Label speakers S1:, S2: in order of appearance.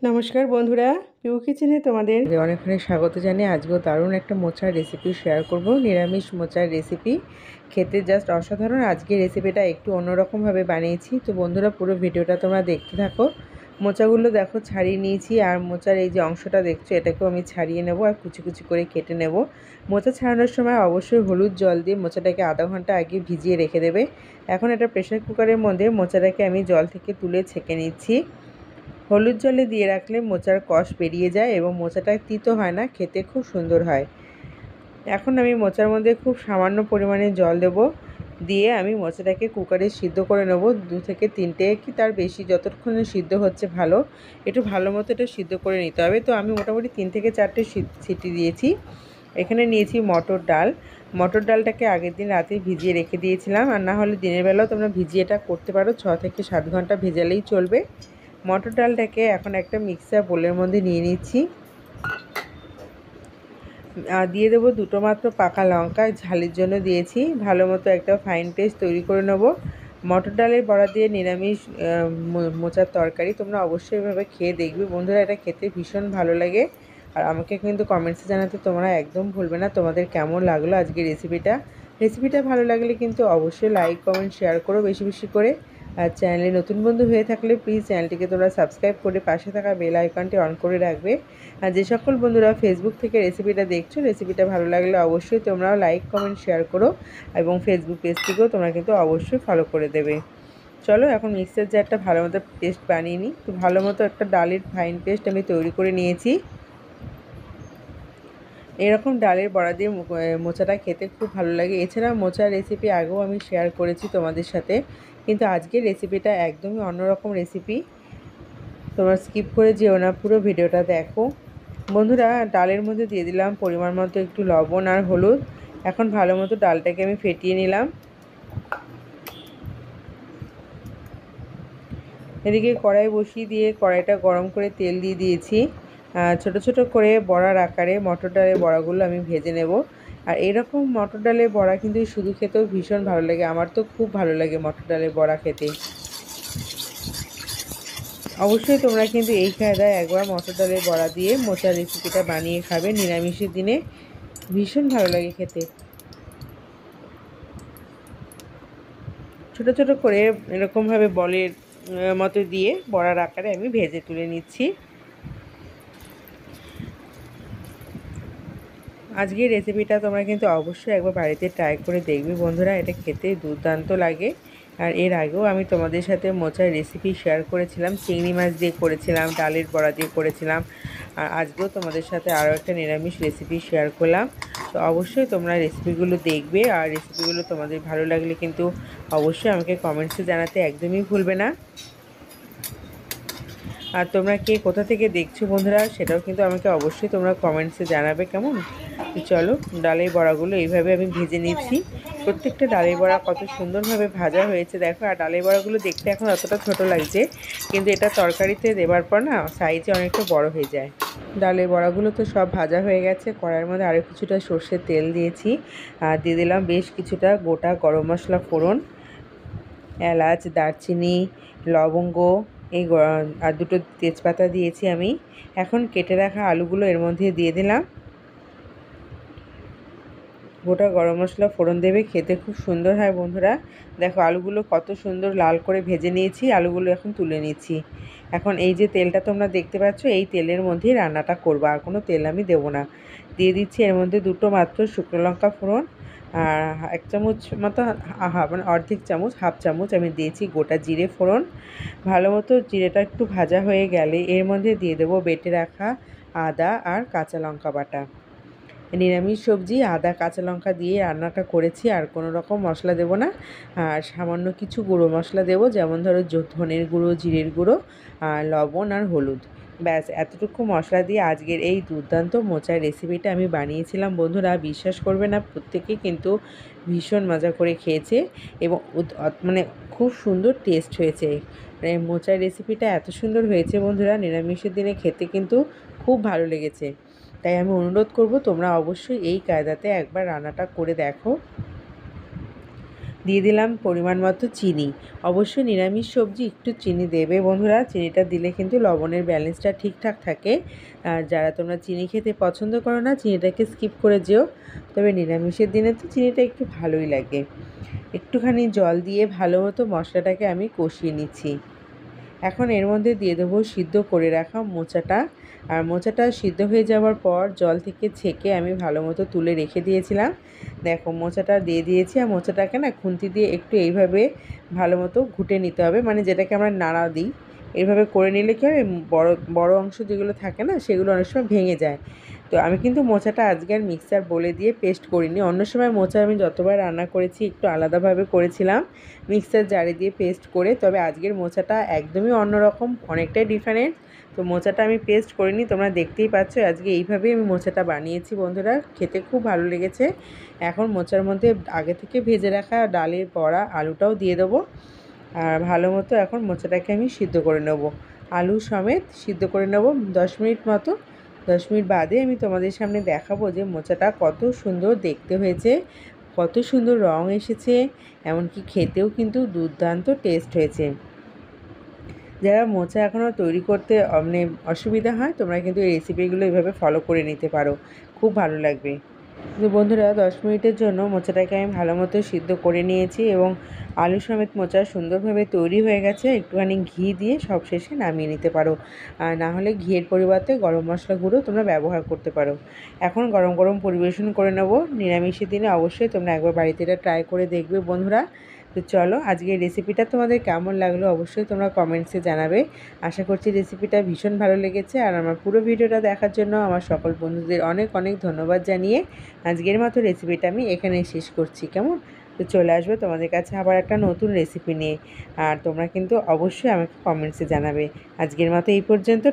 S1: নমস্কার বন্ধুরা, পিউ কিচেনে তোমাদের অনেক অনেক স্বাগত জানিয়ে আজকেও দারুণ একটা মোচার রেসিপি শেয়ার করব। নিরামিষ মোচার রেসিপি, খেতে জাস্ট অসাধারণ। আজকের রেসিপিটা একটু অন্যরকমভাবে বানিয়েছি, তো বন্ধুরা পুরো ভিডিওটা তোমরা দেখতে থাকো। মোচাগুলো দেখো ছাড়িয়ে নিয়েছি, আর মোচার এই যে অংশটা দেখছো এটাকেও আমি ছাড়িয়ে নেব আর কুচি কুচি করে কেটে নেব। মোচা ছাড়ানোর সময় অবশ্যই হলুদ জল দিয়ে মোচাটাকে আধা ঘন্টা আগে ভিজিয়ে রেখে দেবে। এখন এটা প্রেসার কুকারের মধ্যে মোচাটাকে আমি জল থেকে তুলে ছেঁকে নিচ্ছি। হলুদ জলে দিয়ে রাখলে মোচার কষ বেরিয়ে যায় এবং মোচাটা তিতো হয় না, খেতে খুব সুন্দর হয়। এখন আমি মোচার মধ্যে খুব সামান্য পরিমাণে জল দেব, দিয়ে আমি মোচাটাকে কুকারে সিদ্ধ করে নেব। 2 থেকে 3টে কি তার বেশি, যতক্ষণে সিদ্ধ হচ্ছে ভালো, একটু ভালো মতো এটা সিদ্ধ করে নিতে হবে। তো আমি মোটামুটি 3 থেকে 4টে সিটি দিয়েছি। এখানে নিয়েছি মটর ডাল। মটর ডালটাকে আগের দিন রাতে ভিজিয়ে রেখে দিয়েছিলাম, আর না হলে দিনের বেলাও তোমরা ভিজিয়ে এটা করতে পারো। 6 থেকে 7 ঘন্টা ভেজালেই চলবে। মটর ডালটাকে এখন একটা মিক্সার বোলের মধ্যে নিয়ে নিচ্ছি, আর দিয়ে দেবো 2টো মাত্র পাকা লঙ্কা, ঝালের জন্য দিয়েছি। ভালো মতো একটা ফাইন পেস্ট তৈরি করে নেব। মটর ডালের বড়া দিয়ে নিরামিষ মোচার তরকারি তোমরা অবশ্যই এভাবে খেয়ে দেখবে বন্ধুরা, এটা খেতে ভীষণ ভালো লাগে। আর আমাকে কিন্তু কমেন্টসে জানাতে তোমরা একদম ভুলবে না তোমাদের কেমন লাগলো আজকের রেসিপিটা ভালো লাগলে কিন্তু অবশ্যই লাইক কমেন্ট শেয়ার করো বেশি বেশি করে। আর চ্যানেলে নতুন বন্ধু হয়ে থাকলে প্লিজ চ্যানেলটিকে তোমরা সাবস্ক্রাইব করে পাশে থাকা বেল আইকনটি অন করে রাখবে। আর যে সকল বন্ধুরা ফেসবুক থেকে রেসিপিটা দেখছো, রেসিপিটা ভালো লাগলে অবশ্যই তোমরাও লাইক কমেন্ট শেয়ার করো, এবং ফেসবুক পেজটিকেও তোমরা কিন্তু অবশ্যই ফলো করে দেবে। চলো এখন মিক্সার জারটা ভালো মতো পেস্ট বানিয়ে নিই। তো ভালো মতো একটা ডালের ফাইন পেস্ট আমি তৈরি করে নিয়েছি। এরকম ডালের বড়া দিয়ে মোচাটা খেতে খুব ভালো লাগে। এছাড়া মোচার রেসিপি আগেও আমি শেয়ার করেছি তোমাদের সাথে, কিন্তু আজকের রেসিপিটা একদমই অন্যরকম রেসিপি। তোমরা স্কিপ করে যেও না, পুরো ভিডিওটা দেখো বন্ধুরা। ডালের মধ্যে দিয়ে দিলাম পরিমাণ মতো একটু লবণ আর হলুদ। এখন ভালো মতো ডালটাকে আমি ফেটিয়ে নিলাম। এদিকে কড়াই বসিয়ে দিয়ে কড়াইটা গরম করে তেল দিয়ে দিয়েছি। ছোট ছোট করে বড়ার আকারে মটর ডালের বড়াগুলো আমি ভেজে নেব। আর এরকম মটর ডালের বড়া কিন্তু শুধু খেতেও ভীষণ ভালো লাগে, আমার তো খুব ভালো লাগে মটর ডালের বড়া খেতে। অবশ্যই তোমরা কিন্তু এই কায়দায় একবার মটর ডালের বড়া দিয়ে মোচার রেসিপিটা বানিয়ে খাবে নিরামিষের দিনে, ভীষণ ভালো লাগে খেতে। ছোট ছোট করে এরকমভাবে বলের মতো দিয়ে বড়ার আকারে আমি ভেজে তুলে নিচ্ছি। আজকের রেসিপিটা তোমরা কিন্তু অবশ্যই একবার বাড়িতে ট্রাই করে দেখবে বন্ধুরা, এটা খেতে দুর্দান্ত লাগে। আর এর আগেও আমি তোমাদের সাথে মোচার রেসিপি শেয়ার করেছিলাম, চিংড়ি মাছ দিয়ে করেছিলাম, ডালের বড়া দিয়ে করেছিলাম। আর আজকেও তোমাদের সাথে আরও একটা নিরামিষ রেসিপি শেয়ার করলাম। তো অবশ্যই তোমরা রেসিপিগুলো দেখবে, আর রেসিপিগুলো তোমাদের ভালো লাগলে কিন্তু অবশ্যই আমাকে কমেন্টসে জানাতে একদমই ভুলবে না। আর তোমরা কে কোথা থেকে দেখছো বন্ধুরা সেটাও কিন্তু আমাকে অবশ্যই তোমরা কমেন্টসে জানাবে কেমন। চলো ডালের বড়াগুলো এইভাবে আমি ভেজে নিচ্ছি। প্রত্যেকটা ডালের বড়া কত সুন্দরভাবে ভাজা হয়েছে দেখো। আর ডালের বড়াগুলো দেখতে এখন অতটা ছোট লাগছে, কিন্তু এটা তরকারিতে দেবার পর না সাইজে অনেকটা বড় হয়ে যায়। ডালের বড়াগুলো তো সব ভাজা হয়ে গেছে। কড়াইয়ের মধ্যে আরও কিছুটা সর্ষের তেল দিয়েছি, আর দিয়ে দিলাম বেশ কিছুটা গোটা গরম মশলা ফোড়ন, এলাচ, দারচিনি, লবঙ্গ, আর 2টো তেজপাতা দিয়েছি আমি। এখন কেটে রাখা আলুগুলো এর মধ্যে দিয়ে দিলাম। গোটা গরম মশলা ফোড়ন দেবে, খেতে খুব সুন্দর হয় বন্ধুরা। দেখো আলুগুলো কত সুন্দর লাল করে ভেজে নিয়েছি। আলুগুলো এখন তুলে নিচ্ছি। এখন এই যে তেলটা তোমরা দেখতে পাচ্ছ, এই তেলের মধ্যেই রান্নাটা করবো, আর কোনো তেল আমি দেবো না। দিয়ে দিচ্ছি এর মধ্যে 2টো মাত্র শুকনো লঙ্কা ফোড়ন, আর 1 চামচ মতো মানে অর্ধেক চামচ, হাফ চামচ আমি দিয়েছি গোটা জিরে ফোড়ন। ভালো মতো জিরেটা একটু ভাজা হয়ে গেলে এর মধ্যে দিয়ে দেবো বেটে রাখা আদা আর কাঁচা লঙ্কা বাটা। নিরামিষ সবজি, আদা কাঁচা লঙ্কা দিয়ে রান্নাটা করেছি, আর কোনো রকম মশলা দেব না। আর সামান্য কিছু গুঁড়ো মশলা দেব, যেমন ধরো ধনের গুঁড়ো, জিরের গুঁড়ো, আর লবণ আর হলুদ। ব্যাস এতটুকু মশলা দিয়ে আজকের এই দুর্দান্ত মোচার রেসিপিটা আমি বানিয়েছিলাম বন্ধুরা। বিশ্বাস করবে না, প্রত্যেকেই কিন্তু ভীষণ মজা করে খেয়েছে, এবং মানে খুব সুন্দর টেস্ট হয়েছে। মানে মোচার রেসিপিটা এত সুন্দর হয়েছে বন্ধুরা, নিরামিষের দিনে খেতে কিন্তু খুব ভালো লেগেছে। তাই আমি অনুরোধ করব তোমরা অবশ্যই এই কায়দাতে একবার রান্নাটা করে দেখো। দিয়ে দিলাম পরিমাণ মতো চিনি। অবশ্যই নিরামিষ সবজি একটু চিনি দেবে বন্ধুরা, চিনিটা দিলে কিন্তু লবণের ব্যালেন্সটা ঠিকঠাক থাকে। আর যারা তোমরা চিনি খেতে পছন্দ করো না, চিনিটাকে স্কিপ করে যেও। তবে নিরামিষের দিনে তো চিনিটা একটু ভালোই লাগে। একটুখানি জল দিয়ে ভালো মতো মশলাটাকে আমি কষিয়ে নিচ্ছি। এখন এর মধ্যে দিয়ে দেবো সিদ্ধ করে রাখা মোচাটা। আর মোচাটা সিদ্ধ হয়ে যাওয়ার পর জল থেকে ছেঁকে আমি ভালো মতো তুলে রেখে দিয়েছিলাম। দেখো মোচাটা দিয়ে দিয়েছি, আর মোচাটাকে না খুন্তি দিয়ে একটু এইভাবে ভালো মতো ঘুটে নিতে হবে, মানে যেটাকে আমরা নাড়া দিই। এইভাবে করে নিলে কী হয়, বড় বড় অংশ যেগুলো থাকে না সেগুলো অনেক সময় ভেঙে যায়। তো আমি কিন্তু মোচাটা আজকে আর মিক্সার বলে দিয়ে পেস্ট করিনি। অন্য সময় মোচা আমি যতবার রান্না করেছি একটু আলাদাভাবে করেছিলাম, মিক্সার জারে দিয়ে পেস্ট করে। তবে আজকের মোচাটা একদমই অন্যরকম, অনেকটাই ডিফারেন্ট। তো মোচাটা আমি পেস্ট করিনি, তোমরা দেখতেই পাচ্ছ। আজকে এইভাবেই আমি মোচাটা বানিয়েছি বন্ধুরা, খেতে খুব ভালো লেগেছে। এখন মোচার মধ্যে আগে থেকে ভেজে রাখা ডালের বড়া আলুটাও দিয়ে দেবো। আর ভালো মতো এখন মোচাটাকে আমি সিদ্ধ করে নেব, আলু সমেত সিদ্ধ করে নেব 10 মিনিট মতো। 10 মিনিট বাদে আমি তোমাদের সামনে দেখাবো যে মোচাটা কত সুন্দর দেখতে হয়েছে, কত সুন্দর রং এসেছে, এমনকি খেতেও কিন্তু দুর্দান্ত টেস্ট হয়েছে। যারা মোচা এখনও তৈরি করতে মানে অসুবিধা হয়, তোমরা কিন্তু এই রেসিপিগুলো এভাবে ফলো করে নিতে পারো, খুব ভালো লাগবে। তো বন্ধুরা 10 মিনিটের জন্য মোচাটাকে আমি ভালো মতো সিদ্ধ করে নিয়েছি এবং আলু সমেত মোচা সুন্দরভাবে তৈরি হয়ে গেছে। একটুখানি ঘি দিয়ে সবশেষে নামিয়ে নিতে পারো, আর না হলে ঘিয়ের পরিবর্তে গরম মশলা গুঁড়ো তোমরা ব্যবহার করতে পারো। এখন গরম গরম পরিবেশন করে নেব। নিরামিষের দিনে অবশ্যই তোমরা একবার বাড়িতে এটা ট্রাই করে দেখবে বন্ধুরা। তো চলো, আজকের রেসিপিটা তোমাদের কেমন লাগলো অবশ্যই তোমরা কমেন্টসে জানাবে। আশা করছি রেসিপিটা ভীষণ ভালো লেগেছে। আর আমার পুরো ভিডিওটা দেখার জন্য আমার সকল বন্ধুদের অনেক অনেক ধন্যবাদ জানিয়ে আজকের মতো রেসিপিটা আমি এখানেই শেষ করছি। কেমন? তো চলে আসবে তোমাদের কাছে আবার একটা নতুন রেসিপি নিয়ে। আর তোমরা কিন্তু অবশ্যই আমাকে কমেন্টসে জানাবে। আজকের মতো এই পর্যন্ত।